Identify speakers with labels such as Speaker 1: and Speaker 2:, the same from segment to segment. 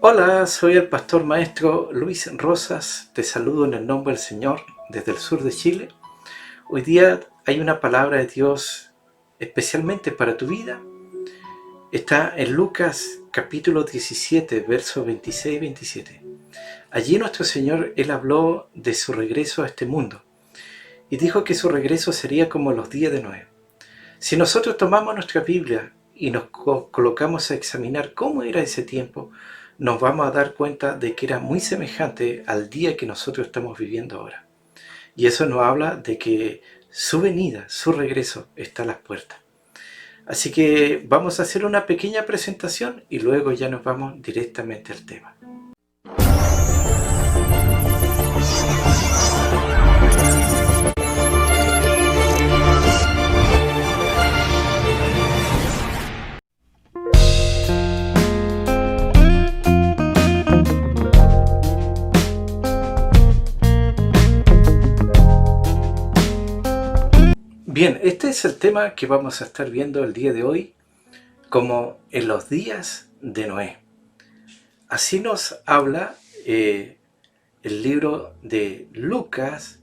Speaker 1: Hola, soy el pastor maestro Luis Rosas, te saludo en el nombre del Señor desde el sur de Chile. Hoy día hay una palabra de Dios especialmente para tu vida. Está en Lucas capítulo 17, versos 26 y 27. Allí nuestro Señor, Él habló de su regreso a este mundo y dijo que su regreso sería como los días de Noé. Si nosotros tomamos nuestra Biblia y nos colocamos a examinar cómo era ese tiempo, nos vamos a dar cuenta de que era muy semejante al día que nosotros estamos viviendo ahora. Y eso nos habla de que su venida, su regreso está a las puertas. Así que vamos a hacer una pequeña presentación y luego ya nos vamos directamente al tema. Bien, este es el tema que vamos a estar viendo el día de hoy, como en los días de Noé. Así nos habla el libro de Lucas,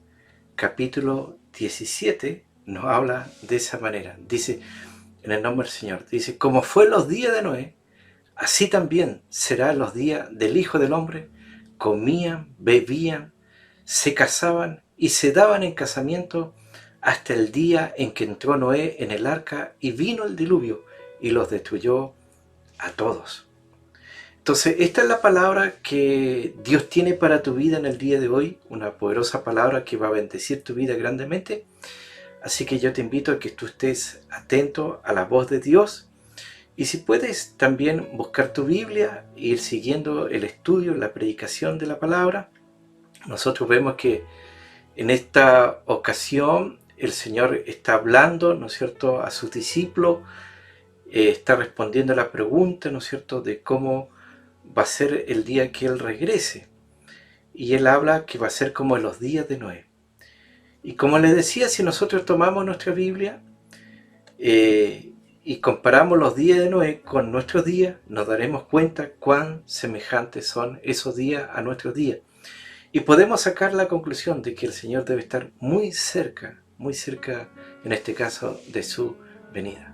Speaker 1: capítulo 17, nos habla de esa manera. Dice, en el nombre del Señor, dice, como fue los días de Noé, así también serán los días del Hijo del Hombre. Comían, bebían, se casaban y se daban en casamiento hasta el día en que entró Noé en el arca y vino el diluvio y los destruyó a todos. Entonces, esta es la palabra que Dios tiene para tu vida en el día de hoy, una poderosa palabra que va a bendecir tu vida grandemente. Así que yo te invito a que tú estés atento a la voz de Dios y si puedes también buscar tu Biblia e ir siguiendo el estudio, la predicación de la palabra. Nosotros vemos que en esta ocasión el Señor está hablando, ¿no es cierto?, a sus discípulos, está respondiendo a la pregunta, ¿no es cierto?, de cómo va a ser el día que Él regrese. Y Él habla que va a ser como en los días de Noé. Y como les decía, si nosotros tomamos nuestra Biblia y comparamos los días de Noé con nuestros días, nos daremos cuenta cuán semejantes son esos días a nuestros días. Y podemos sacar la conclusión de que el Señor debe estar muy cerca, en este caso, de su venida.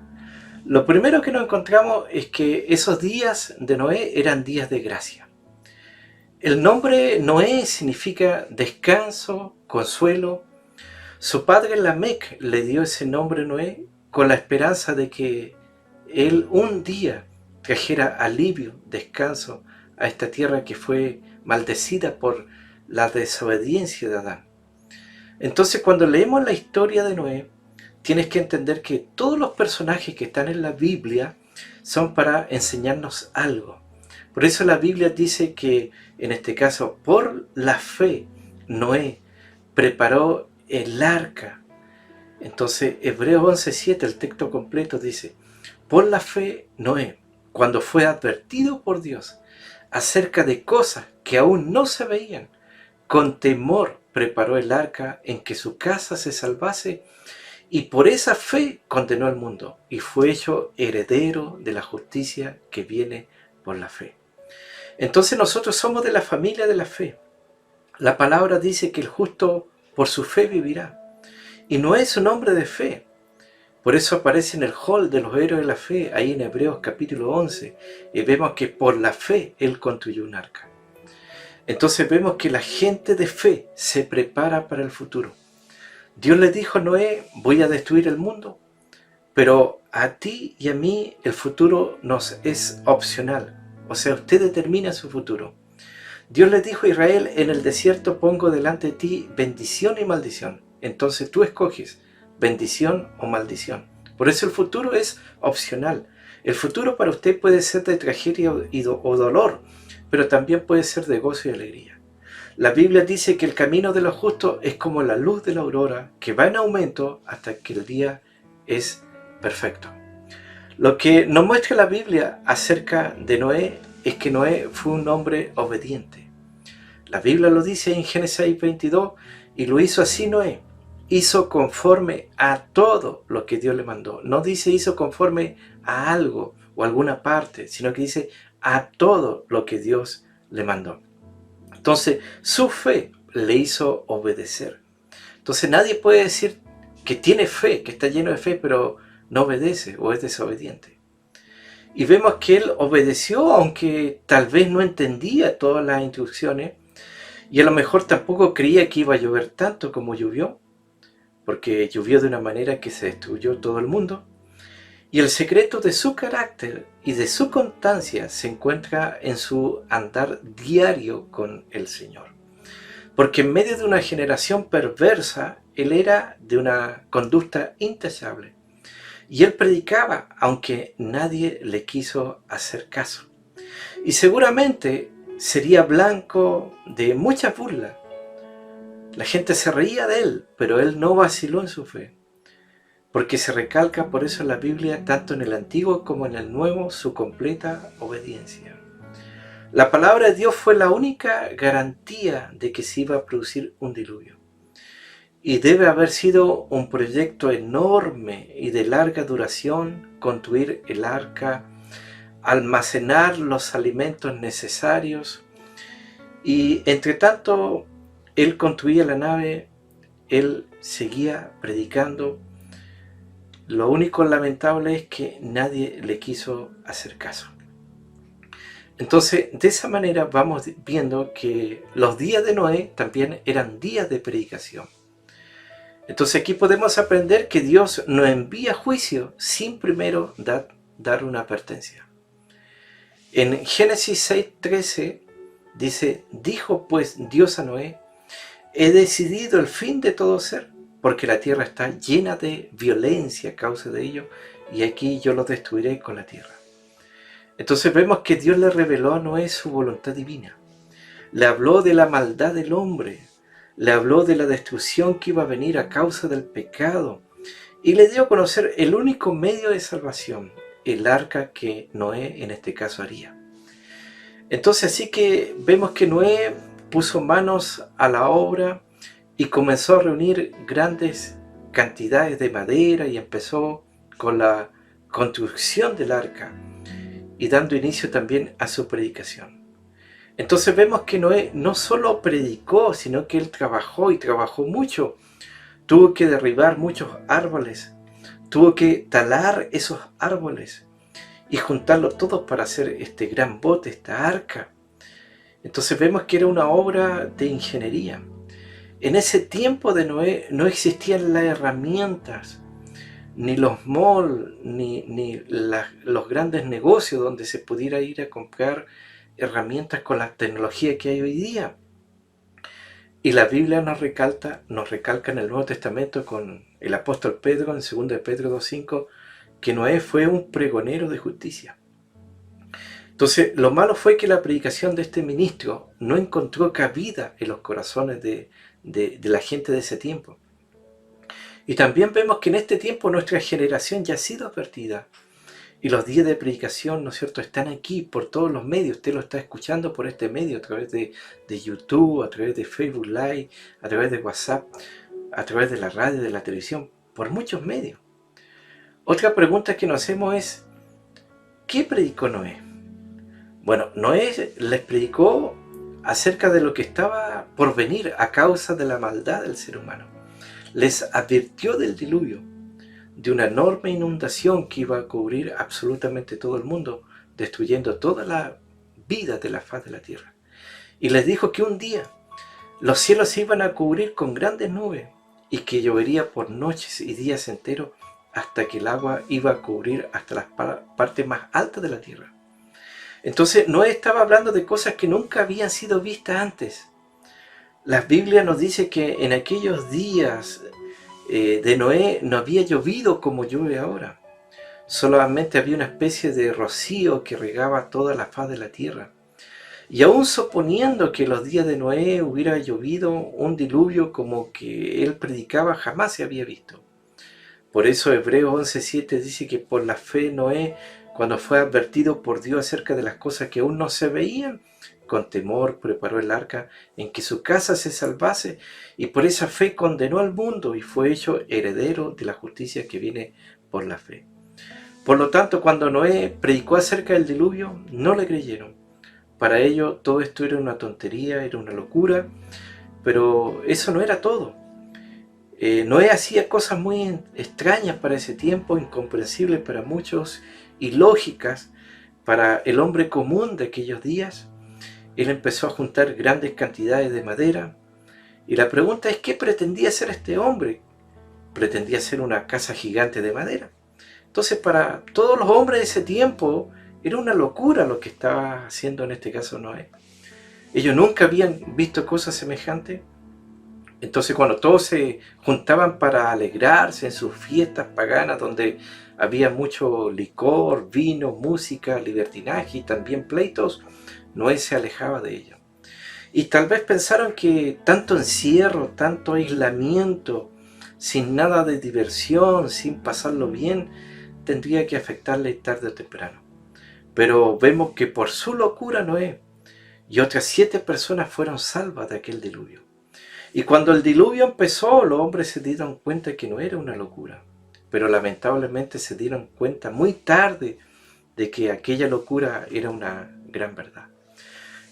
Speaker 1: Lo primero que nos encontramos es que esos días de Noé eran días de gracia. El nombre Noé significa descanso, consuelo. Su padre Lamec le dio ese nombre Noé con la esperanza de que él un día trajera alivio, descanso a esta tierra que fue maldecida por la desobediencia de Adán. Entonces, cuando leemos la historia de Noé, tienes que entender que todos los personajes que están en la Biblia son para enseñarnos algo. Por eso la Biblia dice que, en este caso, por la fe, Noé preparó el arca. Entonces, Hebreos 11:7, el texto completo dice, por la fe, Noé, cuando fue advertido por Dios acerca de cosas que aún no se veían, con temor preparó el arca en que su casa se salvase, y por esa fe condenó al mundo, y fue hecho heredero de la justicia que viene por la fe. Entonces nosotros somos de la familia de la fe. La palabra dice que el justo por su fe vivirá. Y no es un hombre de fe. Por eso aparece en el hall de los héroes de la fe, ahí en Hebreos capítulo 11, y vemos que por la fe él construyó un arca. Entonces vemos que la gente de fe se prepara para el futuro. Dios le dijo a Noé, voy a destruir el mundo, pero a ti y a mí el futuro nos es opcional. O sea, usted determina su futuro. Dios le dijo a Israel, en el desierto pongo delante de ti bendición y maldición. Entonces tú escoges bendición o maldición. Por eso el futuro es opcional. El futuro para usted puede ser de tragedia o dolor, pero también puede ser de gozo y alegría. La Biblia dice que el camino de los justos es como la luz de la aurora, que va en aumento hasta que el día es perfecto. Lo que nos muestra la Biblia acerca de Noé es que Noé fue un hombre obediente. La Biblia lo dice en Génesis 22, y lo hizo así Noé. Hizo conforme a todo lo que Dios le mandó. No dice hizo conforme a algo o alguna parte, sino que dice a todo lo que Dios le mandó. Entonces, su fe le hizo obedecer. Entonces, nadie puede decir que tiene fe, que está lleno de fe, pero no obedece o es desobediente. Y vemos que él obedeció, aunque tal vez no entendía todas las instrucciones, y a lo mejor tampoco creía que iba a llover tanto como llovió, porque llovió de una manera que se destruyó todo el mundo. Y el secreto de su carácter y de su constancia se encuentra en su andar diario con el Señor. Porque en medio de una generación perversa, él era de una conducta intachable. Y él predicaba, aunque nadie le quiso hacer caso. Y seguramente sería blanco de muchas burlas. La gente se reía de él, pero él no vaciló en su fe. Porque se recalca por eso en la Biblia, tanto en el Antiguo como en el Nuevo, su completa obediencia. La palabra de Dios fue la única garantía de que se iba a producir un diluvio. Y debe haber sido un proyecto enorme y de larga duración construir el arca, almacenar los alimentos necesarios. Y entre tanto, él construía la nave, él seguía predicando. Lo único lamentable es que nadie le quiso hacer caso. Entonces, de esa manera vamos viendo que los días de Noé también eran días de predicación. Entonces aquí podemos aprender que Dios no envía juicio sin primero dar una advertencia. En Génesis 6:13 dice, dijo pues Dios a Noé, he decidido el fin de todo ser, porque la tierra está llena de violencia a causa de ello, y aquí yo lo destruiré con la tierra. Entonces vemos que Dios le reveló a Noé su voluntad divina. Le habló de la maldad del hombre, le habló de la destrucción que iba a venir a causa del pecado, y le dio a conocer el único medio de salvación, el arca que Noé en este caso haría. Entonces así que vemos que Noé puso manos a la obra y comenzó a reunir grandes cantidades de madera y empezó con la construcción del arca y dando inicio también a su predicación. Entonces vemos que Noé no solo predicó, sino que él trabajó y trabajó mucho. Tuvo que derribar muchos árboles, tuvo que talar esos árboles y juntarlos todos para hacer este gran bote, esta arca. Entonces vemos que era una obra de ingeniería. En ese tiempo de Noé no existían las herramientas, ni los malls, ni los grandes negocios donde se pudiera ir a comprar herramientas con la tecnología que hay hoy día. Y la Biblia nos recalca en el Nuevo Testamento con el apóstol Pedro, en 2 de Pedro 2:5, que Noé fue un pregonero de justicia. Entonces, lo malo fue que la predicación de este ministro no encontró cabida en los corazones de la gente de ese tiempo. Y también vemos que en este tiempo nuestra generación ya ha sido advertida. Y los días de predicación, ¿no es cierto?, están aquí por todos los medios. Usted lo está escuchando por este medio, a través de YouTube, a través de Facebook Live, a través de WhatsApp, a través de la radio, de la televisión, por muchos medios. Otra pregunta que nos hacemos es, ¿qué predicó Noé? Bueno, Noé les predicó acerca de lo que estaba por venir a causa de la maldad del ser humano. Les advirtió del diluvio, de una enorme inundación que iba a cubrir absolutamente todo el mundo, destruyendo toda la vida de la faz de la tierra. Y les dijo que un día los cielos se iban a cubrir con grandes nubes y que llovería por noches y días enteros hasta que el agua iba a cubrir hasta las partes más altas de la tierra. Entonces Noé estaba hablando de cosas que nunca habían sido vistas antes. La Biblia nos dice que en aquellos días de Noé no había llovido como llueve ahora. Solamente había una especie de rocío que regaba toda la faz de la tierra. Y aún suponiendo que en los días de Noé hubiera llovido un diluvio como que él predicaba, jamás se había visto. Por eso Hebreos 11:7 dice que por la fe Noé, cuando fue advertido por Dios acerca de las cosas que aún no se veían, con temor preparó el arca en que su casa se salvase, y por esa fe condenó al mundo y fue hecho heredero de la justicia que viene por la fe. Por lo tanto, cuando Noé predicó acerca del diluvio, no le creyeron. Para ellos todo esto era una tontería, era una locura, pero eso no era todo. Noé hacía cosas muy extrañas para ese tiempo, incomprensibles para muchos, ilógicas para el hombre común de aquellos días. Él empezó a juntar grandes cantidades de madera, y la pregunta es, ¿qué pretendía hacer este hombre? Pretendía hacer una casa gigante de madera. Entonces, para todos los hombres de ese tiempo, era una locura lo que estaba haciendo en este caso Noé. Ellos nunca habían visto cosas semejantes. Entonces, cuando todos se juntaban para alegrarse en sus fiestas paganas, donde había mucho licor, vino, música, libertinaje y también pleitos, Noé se alejaba de ellos. Y tal vez pensaron que tanto encierro, tanto aislamiento, sin nada de diversión, sin pasarlo bien, tendría que afectarle tarde o temprano. Pero vemos que por su locura Noé y otras 7 personas fueron salvas de aquel diluvio. Y cuando el diluvio empezó, los hombres se dieron cuenta que no era una locura. Pero lamentablemente se dieron cuenta muy tarde de que aquella locura era una gran verdad.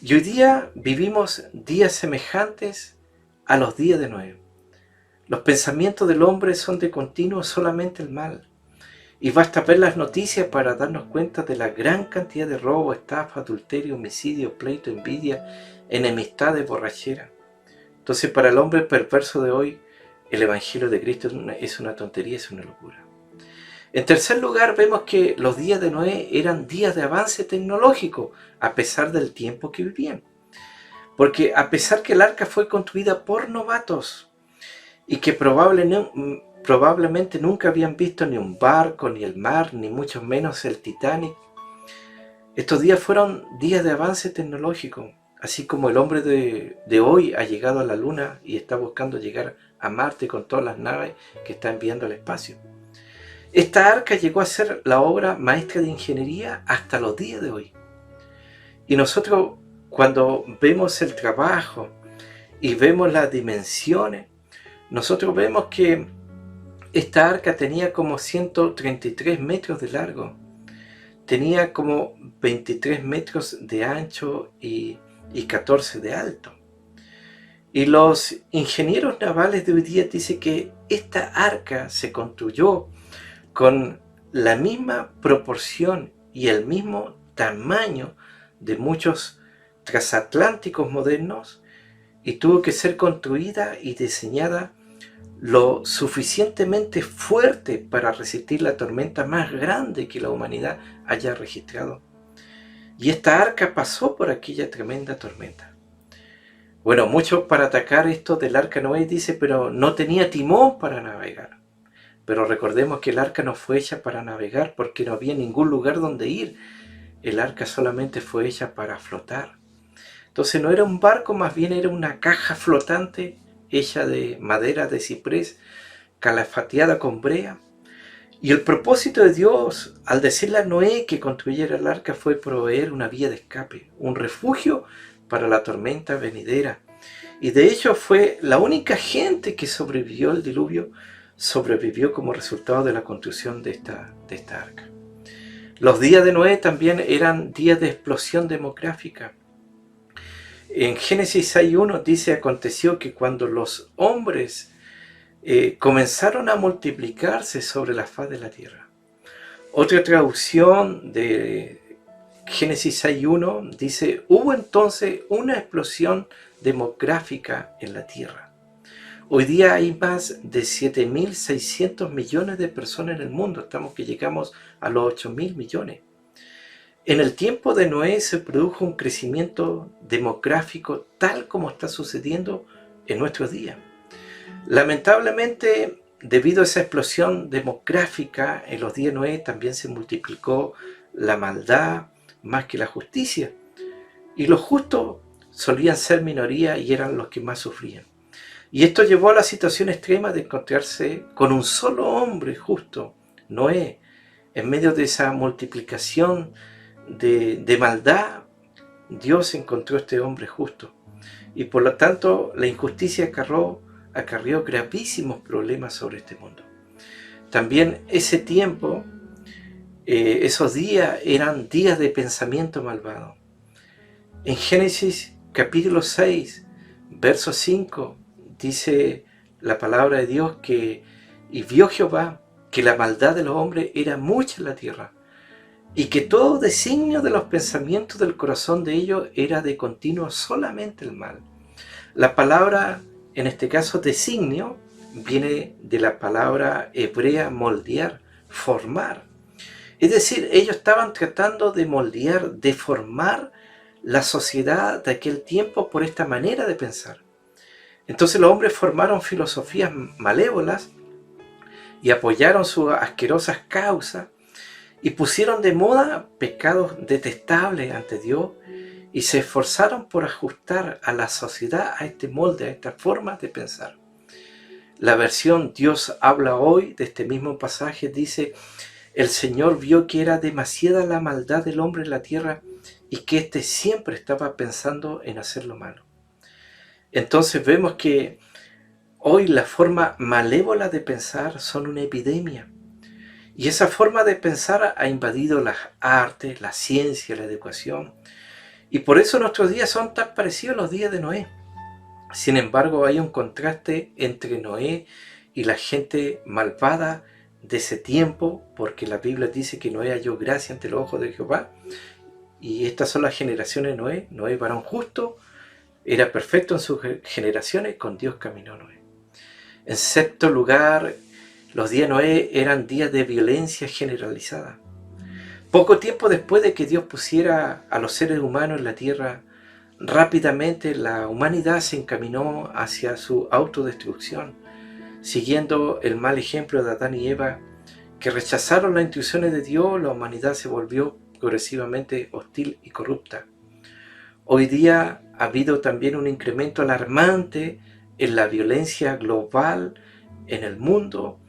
Speaker 1: Y hoy día vivimos días semejantes a los días de Noé. Los pensamientos del hombre son de continuo solamente el mal. Y basta ver las noticias para darnos cuenta de la gran cantidad de robo, estafa, adulterio, homicidio, pleito, envidia, enemistades, borrachera. Entonces, para el hombre perverso de hoy, el Evangelio de Cristo es una tontería, es una locura. En tercer lugar, vemos que los días de Noé eran días de avance tecnológico, a pesar del tiempo que vivían. Porque a pesar que el arca fue construida por novatos, y que probablemente nunca habían visto ni un barco, ni el mar, ni mucho menos el Titanic, estos días fueron días de avance tecnológico. Así como el hombre de hoy ha llegado a la Luna y está buscando llegar a Marte con todas las naves que está enviando al espacio. Esta arca llegó a ser la obra maestra de ingeniería hasta los días de hoy. Y nosotros, cuando vemos el trabajo y vemos las dimensiones, nosotros vemos que esta arca tenía como 133 metros de largo, tenía como 23 metros de ancho y 14 de alto. Y los ingenieros navales de hoy día dicen que esta arca se construyó con la misma proporción y el mismo tamaño de muchos transatlánticos modernos, y tuvo que ser construida y diseñada lo suficientemente fuerte para resistir la tormenta más grande que la humanidad haya registrado. Y esta arca pasó por aquella tremenda tormenta. Bueno, muchos para atacar esto del arca Noé dice, pero no tenía timón para navegar. Pero recordemos que el arca no fue hecha para navegar porque no había ningún lugar donde ir. El arca solamente fue hecha para flotar. Entonces no era un barco, más bien era una caja flotante hecha de madera de ciprés, calafateada con brea. Y el propósito de Dios, al decirle a Noé que construyera el arca, fue proveer una vía de escape, un refugio para la tormenta venidera. Y de hecho fue la única gente que sobrevivió al diluvio, sobrevivió como resultado de la construcción de esta arca. Los días de Noé también eran días de explosión demográfica. En Génesis 6:1 dice, aconteció que cuando los hombres comenzaron a multiplicarse sobre la faz de la tierra. Otra traducción de Génesis 6:1 dice, hubo entonces una explosión demográfica en la tierra. Hoy día hay más de 7.600 millones de personas en el mundo, estamos que llegamos a los 8.000 millones. En el tiempo de Noé se produjo un crecimiento demográfico tal como está sucediendo en nuestros días. Lamentablemente, debido a esa explosión demográfica, en los días de Noé también se multiplicó la maldad más que la justicia. Y los justos solían ser minoría y eran los que más sufrían. Y esto llevó a la situación extrema de encontrarse con un solo hombre justo, Noé. En medio de esa multiplicación de maldad, Dios encontró este hombre justo. Y por lo tanto, la injusticia acarreó gravísimos problemas sobre este mundo. También ese tiempo Esos días eran días de pensamiento malvado. En Génesis capítulo 6, verso 5, dice la palabra de Dios que y vio Jehová que la maldad de los hombres era mucha en la tierra, y que todo designio de los pensamientos del corazón de ellos era de continuo solamente el mal. La palabra, en este caso designio, viene de la palabra hebrea moldear, formar. Es decir, ellos estaban tratando de moldear, de formar la sociedad de aquel tiempo por esta manera de pensar. Entonces los hombres formaron filosofías malévolas y apoyaron sus asquerosas causas y pusieron de moda pecados detestables ante Dios y se esforzaron por ajustar a la sociedad a este molde, a esta forma de pensar. La versión Dios habla hoy de este mismo pasaje dice: el Señor vio que era demasiada la maldad del hombre en la tierra y que éste siempre estaba pensando en hacer lo malo. Entonces vemos que hoy la forma malévola de pensar son una epidemia. Y esa forma de pensar ha invadido las artes, la ciencia, la educación. Y por eso nuestros días son tan parecidos a los días de Noé. Sin embargo, hay un contraste entre Noé y la gente malvada de ese tiempo, porque la Biblia dice que Noé halló gracia ante los ojos de Jehová. Y estas son las generaciones de Noé. Noé, varón justo, era perfecto en sus generaciones, con Dios caminó Noé. En sexto lugar, los días de Noé eran días de violencia generalizada. Poco tiempo después de que Dios pusiera a los seres humanos en la tierra, rápidamente la humanidad se encaminó hacia su autodestrucción, siguiendo el mal ejemplo de Adán y Eva, que rechazaron las instrucciones de Dios. La humanidad se volvió progresivamente hostil y corrupta. Hoy día ha habido también un incremento alarmante en la violencia global en el mundo.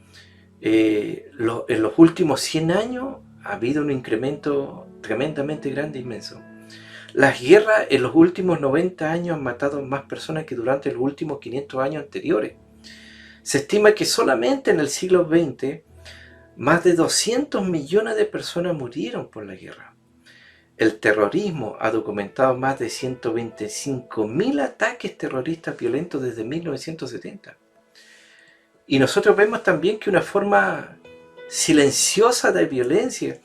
Speaker 1: En los últimos 100 años ha habido un incremento tremendamente grande, inmenso. Las guerras en los últimos 90 años han matado más personas que durante los últimos 500 años anteriores. Se estima que solamente en el siglo XX más de 200 millones de personas murieron por la guerra. El terrorismo ha documentado más de 125.000 ataques terroristas violentos desde 1970. Y nosotros vemos también que una forma silenciosa de violencia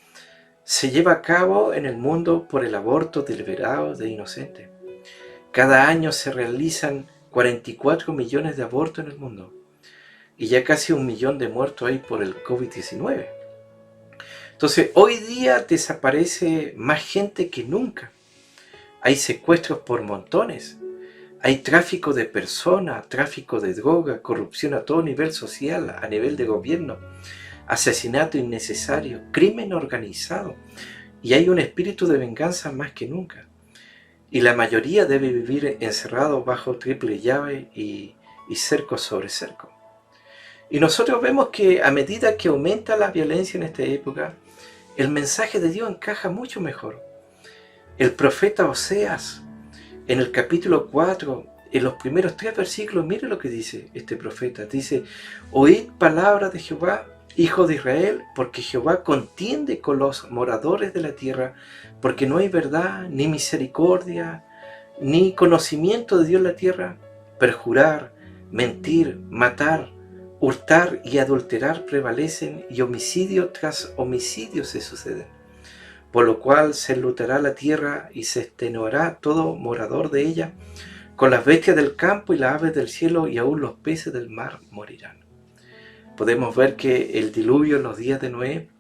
Speaker 1: se lleva a cabo en el mundo por el aborto deliberado de inocentes. Cada año se realizan 44 millones de abortos en el mundo y ya casi 1 millón de muertos hay por el COVID-19. Entonces, hoy día desaparece más gente que nunca. Hay secuestros por montones. Hay tráfico de personas, tráfico de droga, corrupción a todo nivel social, a nivel de gobierno, asesinato innecesario, crimen organizado. Y hay un espíritu de venganza más que nunca. Y la mayoría debe vivir encerrado bajo triple llave y cerco sobre cerco. Y nosotros vemos que a medida que aumenta la violencia en esta época, el mensaje de Dios encaja mucho mejor. El profeta Oseas, en el capítulo 4, en los primeros 3 versículos, mire lo que dice este profeta. Dice: oíd palabra de Jehová, hijo de Israel, porque Jehová contiende con los moradores de la tierra, porque no hay verdad, ni misericordia, ni conocimiento de Dios en la tierra. Perjurar, mentir, matar, hurtar y adulterar prevalecen, y homicidio tras homicidio se suceden. Por lo cual se enlutará la tierra y se extenuará todo morador de ella, con las bestias del campo y las aves del cielo, y aún los peces del mar morirán. Podemos ver que el diluvio en los días de Noé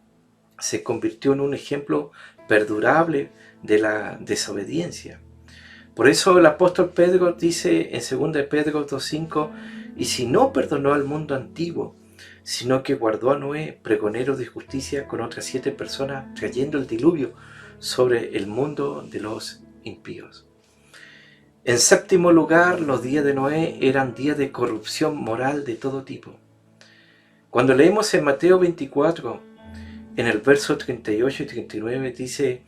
Speaker 1: se convirtió en un ejemplo perdurable de la desobediencia. Por eso el apóstol Pedro dice en 2 Pedro 2:5: y si no perdonó al mundo antiguo, sino que guardó a Noé, pregonero de justicia, con otras 7 personas, trayendo el diluvio sobre el mundo de los impíos. En séptimo lugar, los días de Noé eran días de corrupción moral de todo tipo. Cuando leemos en Mateo 24, en el verso 38 y 39, dice: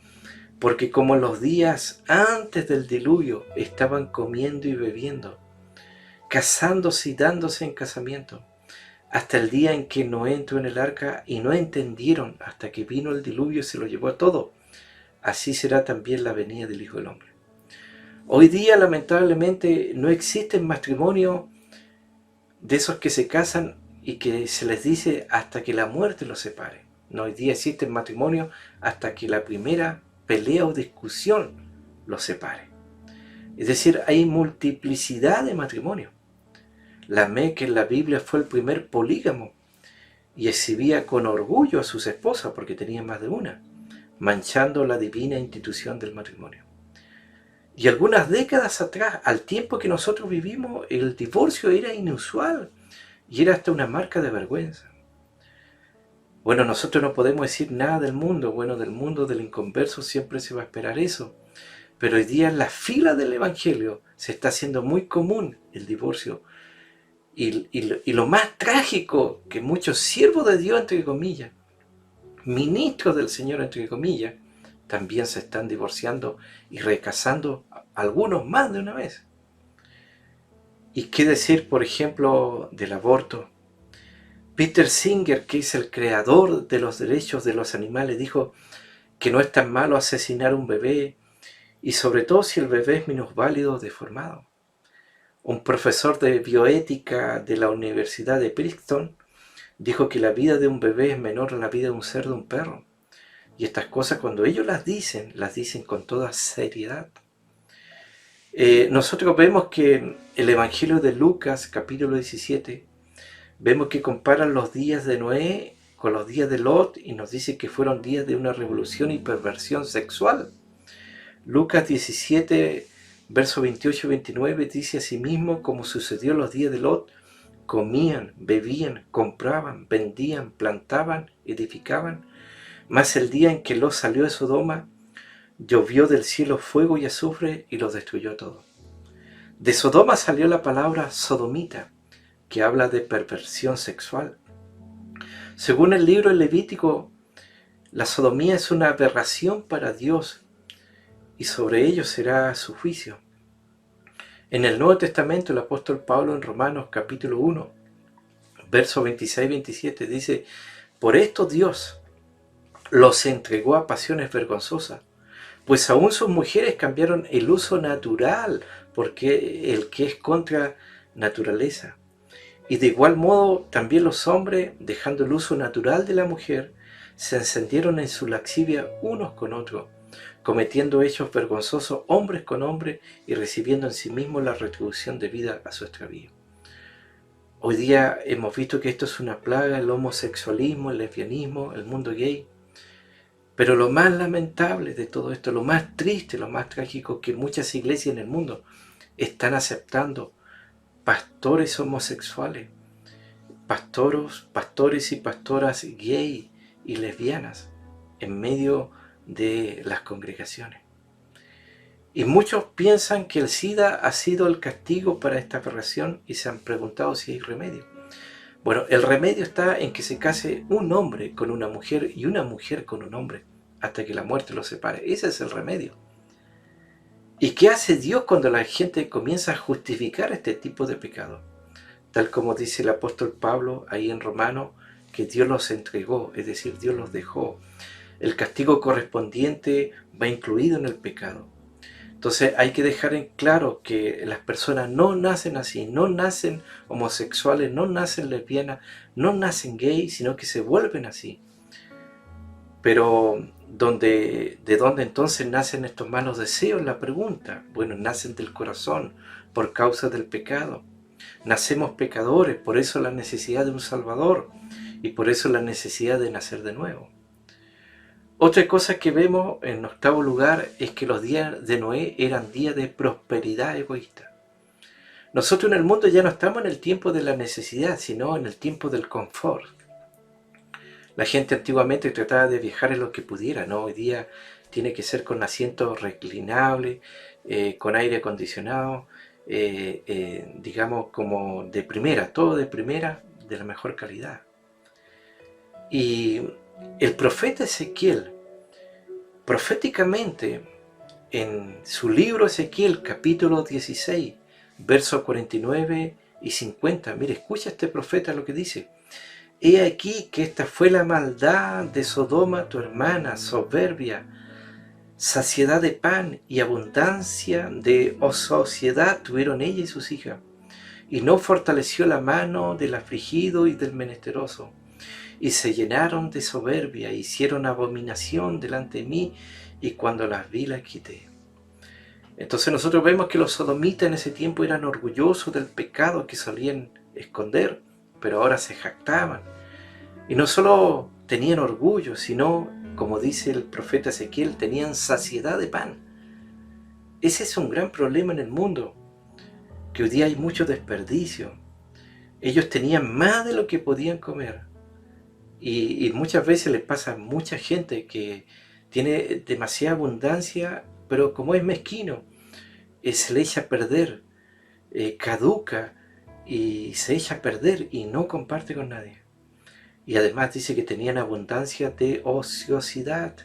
Speaker 1: porque como en los días antes del diluvio estaban comiendo y bebiendo, casándose y dándose en casamiento, hasta el día en que Noé entró en el arca y no entendieron hasta que vino el diluvio y se lo llevó a todo. Así será también la venida del Hijo del Hombre. Hoy día, lamentablemente, no existen matrimonios de esos que se casan y que se les dice hasta que la muerte los separe. No, hoy día existen matrimonios hasta que la primera pelea o discusión los separe. Es decir, hay multiplicidad de matrimonios. Lamec en la Biblia fue el primer polígamo y exhibía con orgullo a sus esposas porque tenía más de una, manchando la divina institución del matrimonio. Y algunas décadas atrás, al tiempo que nosotros vivimos, el divorcio era inusual y era hasta una marca de vergüenza. Bueno, nosotros no podemos decir nada del mundo. Bueno, del mundo del inconverso siempre se va a esperar eso. Pero hoy día en la fila del Evangelio se está haciendo muy común el divorcio. Y lo más trágico, que muchos siervos de Dios, entre comillas, ministros del Señor, entre comillas, también se están divorciando y recasando, algunos más de una vez. ¿Y qué decir, por ejemplo, del aborto? Peter Singer, que es el creador de los derechos de los animales, dijo que no es tan malo asesinar un bebé, y sobre todo si el bebé es minusválido o deformado. Un profesor de bioética de la Universidad de Princeton dijo que la vida de un bebé es menor a la vida de un cerdo o un perro. Y estas cosas, cuando ellos las dicen con toda seriedad. Nosotros vemos que el Evangelio de Lucas, capítulo 17, vemos que comparan los días de Noé con los días de Lot y nos dice que fueron días de una revolución y perversión sexual. Lucas 17, verso 28 y 29 dice asimismo, como sucedió en los días de Lot, comían, bebían, compraban, vendían, plantaban, edificaban. Mas el día en que Lot salió de Sodoma, llovió del cielo fuego y azufre y los destruyó todo. De Sodoma salió la palabra sodomita, que habla de perversión sexual. Según el libro Levítico, la sodomía es una aberración para Dios y sobre ello será su juicio. En el Nuevo Testamento, el apóstol Pablo en Romanos capítulo 1, versos 26 y 27 dice, por esto Dios los entregó a pasiones vergonzosas, pues aún sus mujeres cambiaron el uso natural porque el que es contra naturaleza. Y de igual modo también los hombres, dejando el uso natural de la mujer, se encendieron en su laxivia unos con otros, cometiendo hechos vergonzosos hombres con hombres y recibiendo en sí mismos la retribución debida a su extravío. Hoy día hemos visto que esto es una plaga, el homosexualismo, el lesbianismo, el mundo gay. Pero lo más lamentable de todo esto, lo más triste, lo más trágico, que muchas iglesias en el mundo están aceptando pastores homosexuales, pastores y pastoras gay y lesbianas en medio de las congregaciones. Y muchos piensan que el SIDA ha sido el castigo para esta aberración y se han preguntado si hay remedio. Bueno, el remedio está en que se case un hombre con una mujer y una mujer con un hombre hasta que la muerte los separe. Ese es el remedio. ¿Y qué hace Dios cuando la gente comienza a justificar este tipo de pecado? Tal como dice el apóstol Pablo ahí en Romanos, que Dios los entregó, es decir, Dios los dejó. El castigo correspondiente va incluido en el pecado. Entonces hay que dejar en claro que las personas no nacen así, no nacen homosexuales, no nacen lesbianas, no nacen gays, sino que se vuelven así. Pero ¿de dónde entonces nacen estos malos deseos? La pregunta. Bueno, nacen del corazón por causa del pecado. Nacemos pecadores, por eso la necesidad de un Salvador y por eso la necesidad de nacer de nuevo. Otra cosa que vemos en octavo lugar es que los días de Noé eran días de prosperidad egoísta. Nosotros en el mundo ya no estamos en el tiempo de la necesidad, sino en el tiempo del confort. La gente antiguamente trataba de viajar en lo que pudiera, ¿no? Hoy día tiene que ser con asientos reclinables, con aire acondicionado, digamos como de primera, todo de primera, de la mejor calidad. Y el profeta Ezequiel, proféticamente, en su libro Ezequiel, capítulo 16, versos 49 y 50, mire, escucha este profeta lo que dice. he aquí que esta fue la maldad de Sodoma tu hermana, soberbia, saciedad de pan y abundancia de sociedad tuvieron ella y sus hijas, y no fortaleció la mano del afligido y del menesteroso, y se llenaron de soberbia, hicieron abominación delante de mí, y cuando las vi las quité. Entonces nosotros vemos que los sodomitas en ese tiempo eran orgullosos del pecado que solían esconder, pero ahora se jactaban. Y no solo tenían orgullo, sino, como dice el profeta Ezequiel, tenían saciedad de pan. Ese es un gran problema en el mundo, que hoy día hay mucho desperdicio. Ellos tenían más de lo que podían comer. Y muchas veces les pasa a mucha gente que tiene demasiada abundancia, pero como es mezquino, se le echa a perder, caduca y se echa a perder y no comparte con nadie. Y además dice que tenían abundancia de ociosidad.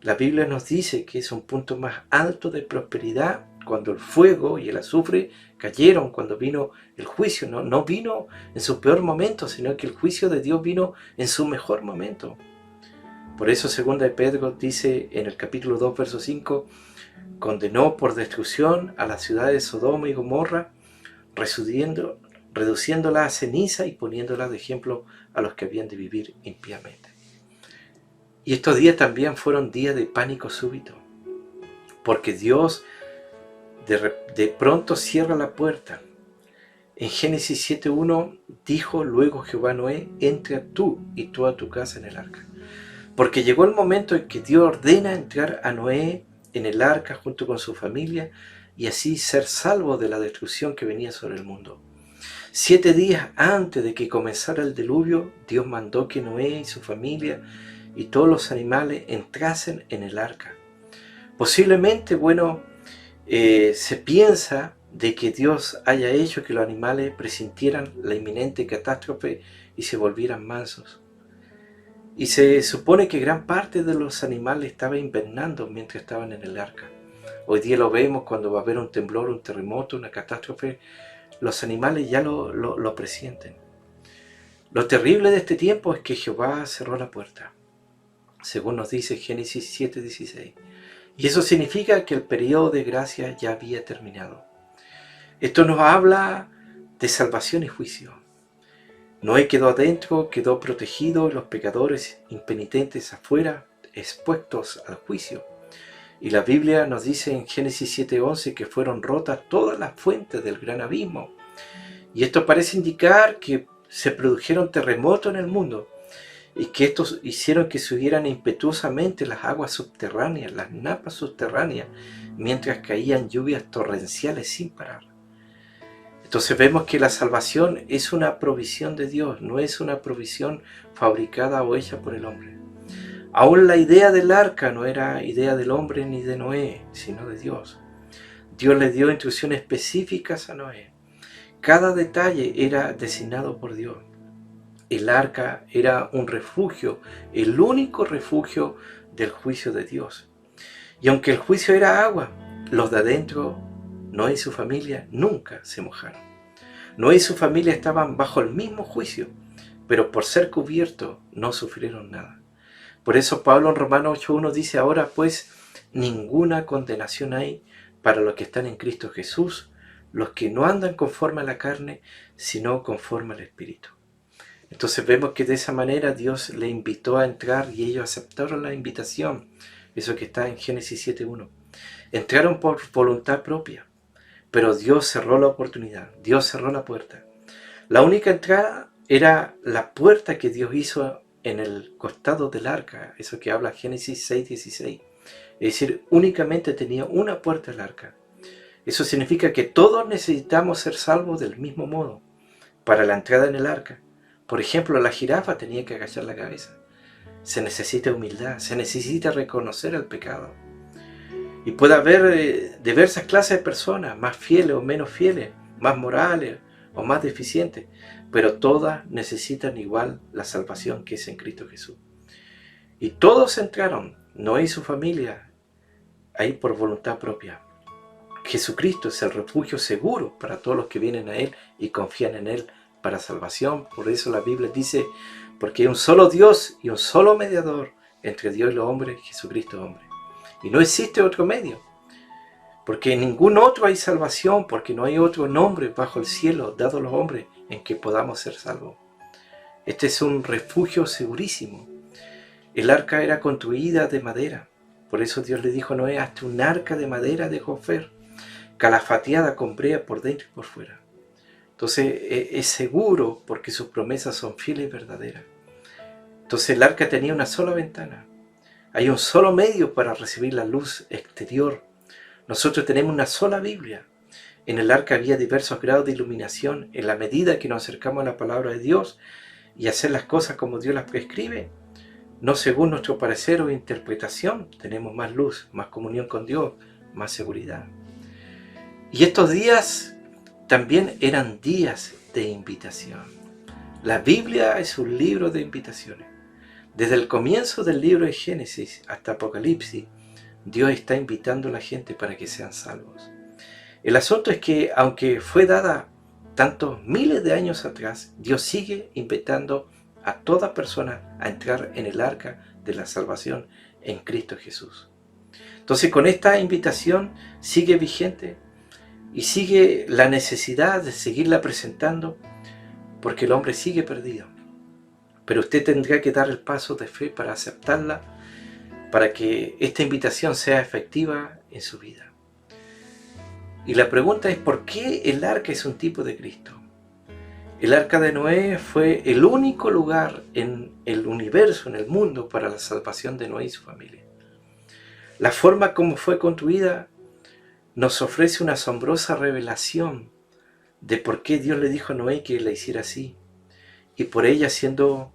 Speaker 1: La Biblia nos dice que es un punto más alto de prosperidad cuando el fuego y el azufre cayeron, cuando vino el juicio. No vino en su peor momento, sino que el juicio de Dios vino en su mejor momento. Por eso 2 de Pedro dice en el capítulo 2, verso 5, condenó por destrucción a las ciudades de Sodoma y Gomorra, reduciéndola a ceniza y poniéndola de ejemplo a los que habían de vivir impíamente. Y estos días también fueron días de pánico súbito, porque Dios de pronto cierra la puerta. En Génesis 7:1 dijo luego Jehová a Noé, entra tú y toda tu casa en el arca. Porque llegó el momento en que Dios ordena entrar a Noé en el arca junto con su familia y así ser salvo de la destrucción que venía sobre el mundo. 7 días antes de que comenzara el diluvio, Dios mandó que Noé y su familia y todos los animales entrasen en el arca. Posiblemente, se piensa de que Dios haya hecho que los animales presintieran la inminente catástrofe y se volvieran mansos. Y se supone que gran parte de los animales estaba invernando mientras estaban en el arca. Hoy día lo vemos cuando va a haber un temblor, un terremoto, una catástrofe, los animales ya lo presienten. Lo terrible de este tiempo es que Jehová cerró la puerta, según nos dice Génesis 7:16. Y eso significa que el periodo de gracia ya había terminado. Esto nos habla de salvación y juicio. Noé quedó adentro, quedó protegido, y los pecadores impenitentes afuera, expuestos al juicio. Y la Biblia nos dice en Génesis 7:11 que fueron rotas todas las fuentes del gran abismo. Y esto parece indicar que se produjeron terremotos en el mundo y que estos hicieron que subieran impetuosamente las aguas subterráneas, las napas subterráneas, mientras caían lluvias torrenciales sin parar. Entonces vemos que la salvación es una provisión de Dios, no es una provisión fabricada o hecha por el hombre. Aún la idea del arca no era idea del hombre ni de Noé, sino de Dios. Dios le dio instrucciones específicas a Noé. Cada detalle era designado por Dios. El arca era un refugio, el único refugio del juicio de Dios. Y aunque el juicio era agua, los de adentro, Noé y su familia, nunca se mojaron. Noé y su familia estaban bajo el mismo juicio, pero por ser cubiertos no sufrieron nada. Por eso Pablo en Romanos 8:1 dice, ahora pues ninguna condenación hay para los que están en Cristo Jesús, los que no andan conforme a la carne, sino conforme al Espíritu. Entonces vemos que de esa manera Dios le invitó a entrar y ellos aceptaron la invitación. Eso que está en Génesis 7:1. Entraron por voluntad propia, pero Dios cerró la oportunidad, Dios cerró la puerta. La única entrada era la puerta que Dios hizo en el costado del arca, eso que habla Génesis 6:16. Es decir, únicamente tenía una puerta el arca. Eso significa que todos necesitamos ser salvos del mismo modo para la entrada en el arca. Por ejemplo, la jirafa tenía que agachar la cabeza. Se necesita humildad, se necesita reconocer el pecado. Y puede haber diversas clases de personas, más fieles o menos fieles, más morales o más deficientes, pero todas necesitan igual la salvación que es en Cristo Jesús. Y todos entraron, Noé y su familia, ahí por voluntad propia. Jesucristo es el refugio seguro para todos los que vienen a Él y confían en Él para salvación. Por eso la Biblia dice, porque hay un solo Dios y un solo mediador entre Dios y los hombres, Jesucristo hombre. Y no existe otro medio, porque en ningún otro hay salvación, porque no hay otro nombre bajo el cielo dado a los hombres en que podamos ser salvos. Este es un refugio segurísimo. El arca era construida de madera. Por eso Dios le dijo a Noé, hazte un arca de madera de gofer, calafateada con brea por dentro y por fuera. Entonces es seguro porque sus promesas son fieles y verdaderas. Entonces el arca tenía una sola ventana. Hay un solo medio para recibir la luz exterior. Nosotros tenemos una sola Biblia. En el arca había diversos grados de iluminación. En la medida que nos acercamos a la palabra de Dios y hacer las cosas como Dios las prescribe, no según nuestro parecer o interpretación, tenemos más luz, más comunión con Dios, más seguridad. Y estos días también eran días de invitación. La Biblia es un libro de invitaciones. Desde el comienzo del libro de Génesis hasta Apocalipsis, Dios está invitando a la gente para que sean salvos. El asunto es que, aunque fue dada tantos miles de años atrás, Dios sigue invitando a toda persona a entrar en el arca de la salvación en Cristo Jesús. Entonces, con esta invitación sigue vigente y sigue la necesidad de seguirla presentando, porque el hombre sigue perdido. Pero usted tendrá que dar el paso de fe para aceptarla, para que esta invitación sea efectiva en su vida. Y la pregunta es, ¿por qué el arca es un tipo de Cristo? El arca de Noé fue el único lugar en el universo, en el mundo, para la salvación de Noé y su familia. La forma como fue construida nos ofrece una asombrosa revelación de por qué Dios le dijo a Noé que la hiciera así. Y por ella, siendo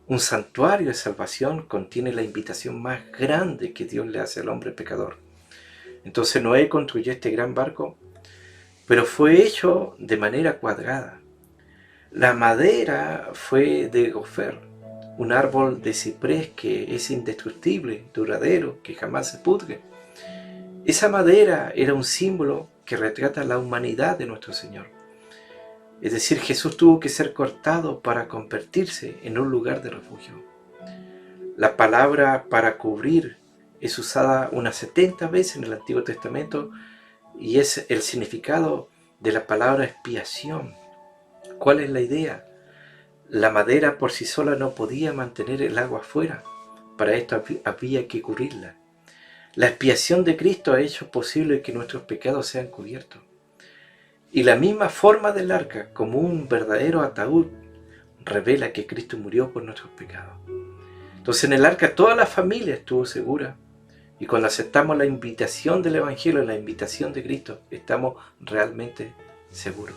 Speaker 1: un santuario de salvación, contiene la invitación más grande que Dios le hace al hombre pecador. Entonces Noé construyó este gran barco, pero fue hecho de manera cuadrada. La madera fue de gofer, un árbol de ciprés que es indestructible, duradero, que jamás se pudre. Esa madera era un símbolo que retrata la humanidad de nuestro Señor. Es decir, Jesús tuvo que ser cortado para convertirse en un lugar de refugio. La palabra para cubrir es usada unas 70 veces en el Antiguo Testamento y es el significado de la palabra expiación. ¿Cuál es la idea? La madera por sí sola no podía mantener el agua afuera. Para esto había que cubrirla. La expiación de Cristo ha hecho posible que nuestros pecados sean cubiertos. Y la misma forma del arca, como un verdadero ataúd, revela que Cristo murió por nuestros pecados. Entonces en el arca toda la familia estuvo segura. Y cuando aceptamos la invitación del Evangelio, la invitación de Cristo, estamos realmente seguros.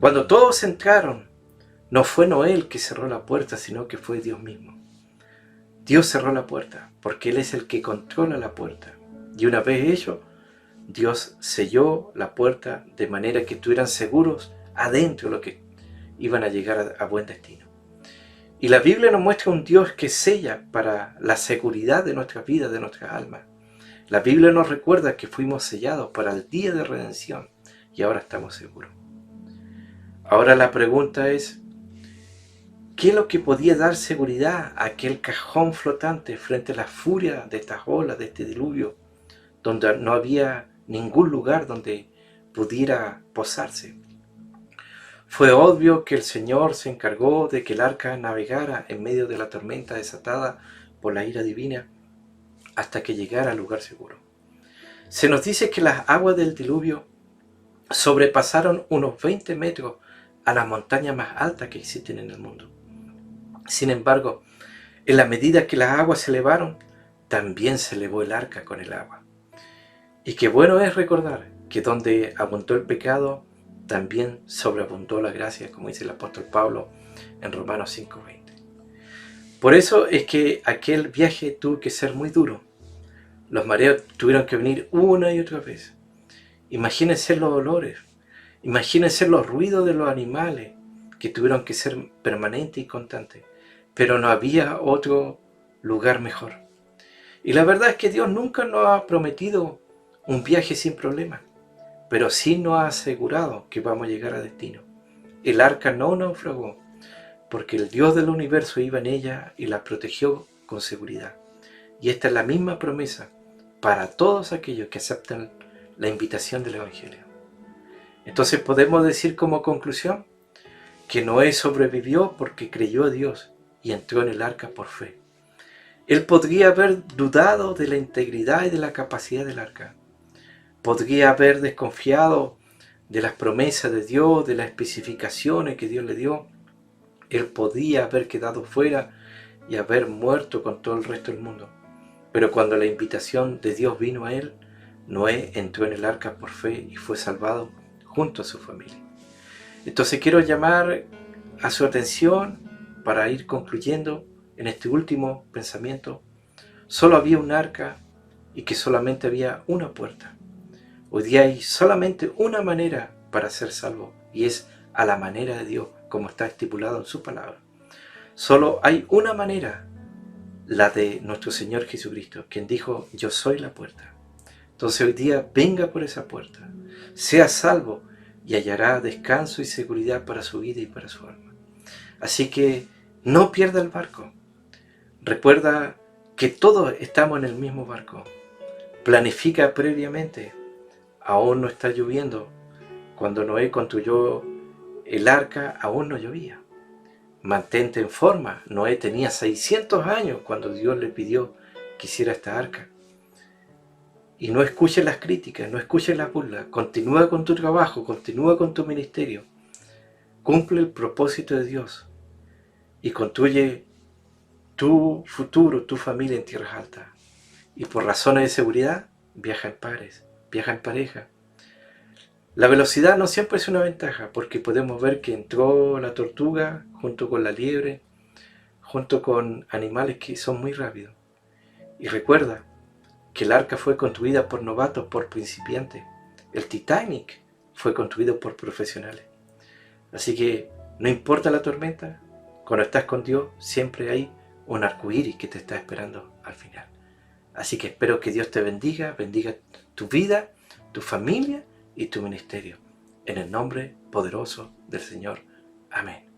Speaker 1: Cuando todos entraron, no fue Noé el que cerró la puerta, sino que fue Dios mismo. Dios cerró la puerta, porque Él es el que controla la puerta. Y una vez hecho, Dios selló la puerta de manera que estuvieran seguros adentro lo que iban a llegar a buen destino. Y la Biblia nos muestra un Dios que sella para la seguridad de nuestras vidas, de nuestras almas. La Biblia nos recuerda que fuimos sellados para el día de redención y ahora estamos seguros. Ahora la pregunta es, ¿qué es lo que podía dar seguridad a aquel cajón flotante frente a la furia de estas olas, de este diluvio, donde no había ningún lugar donde pudiera posarse? Fue obvio que el Señor se encargó de que el arca navegara en medio de la tormenta desatada por la ira divina hasta que llegara al lugar seguro. Se nos dice que las aguas del diluvio sobrepasaron unos 20 metros a las montañas más altas que existen en el mundo. Sin embargo, en la medida que las aguas se elevaron, también se elevó el arca con el agua. Y qué bueno es recordar que donde abundó el pecado, también sobreabundó la gracia, como dice el apóstol Pablo en Romanos 5:20. Por eso es que aquel viaje tuvo que ser muy duro. Los mareos tuvieron que venir una y otra vez. Imagínense los olores, imagínense los ruidos de los animales que tuvieron que ser permanentes y constantes. Pero no había otro lugar mejor. Y la verdad es que Dios nunca nos ha prometido un viaje sin problemas, pero sí nos ha asegurado que vamos a llegar a destino. el arca no naufragó, porque el Dios del universo iba en ella y la protegió con seguridad. Y esta es la misma promesa para todos aquellos que aceptan la invitación del Evangelio. Entonces podemos decir como conclusión que Noé sobrevivió porque creyó a Dios y entró en el arca por fe. Él podría haber dudado de la integridad y de la capacidad del arca. Podría haber desconfiado de las promesas de Dios, de las especificaciones que Dios le dio. Él podía haber quedado fuera y haber muerto con todo el resto del mundo. Pero cuando la invitación de Dios vino a él, Noé entró en el arca por fe y fue salvado junto a su familia. Entonces quiero llamar a su atención para ir concluyendo en este último pensamiento. Solo había un arca y que solamente había una puerta. Hoy día hay solamente una manera para ser salvo y es a la manera de Dios, como está estipulado en su palabra. Solo hay una manera, la de nuestro Señor Jesucristo, quien dijo: yo soy la puerta. Entonces hoy día venga por esa puerta, sea salvo y hallará descanso y seguridad para su vida y para su alma. Así que no pierda el barco. Recuerda que todos estamos en el mismo barco. Planifica previamente. Aún no está lloviendo. Cuando Noé construyó el arca, aún no llovía. Mantente en forma. Noé tenía 600 años cuando Dios le pidió que hiciera esta arca. Y no escuches las críticas, no escuches las burlas. Continúa con tu trabajo, continúa con tu ministerio. Cumple el propósito de Dios y construye tu futuro, tu familia en tierras altas. Y por razones de seguridad, viaja en pares, viaja en pareja. La velocidad no siempre es una ventaja, porque podemos ver que entró la tortuga junto con la liebre, junto con animales que son muy rápidos. Y recuerda que el arca fue construida por novatos, por principiantes. El Titanic fue construido por profesionales. Así que no importa la tormenta, cuando estás con Dios siempre hay un arcoíris que te está esperando al final. Así que espero que Dios te bendiga, bendiga tu vida, tu familia y tu ministerio. En el nombre poderoso del Señor. Amén.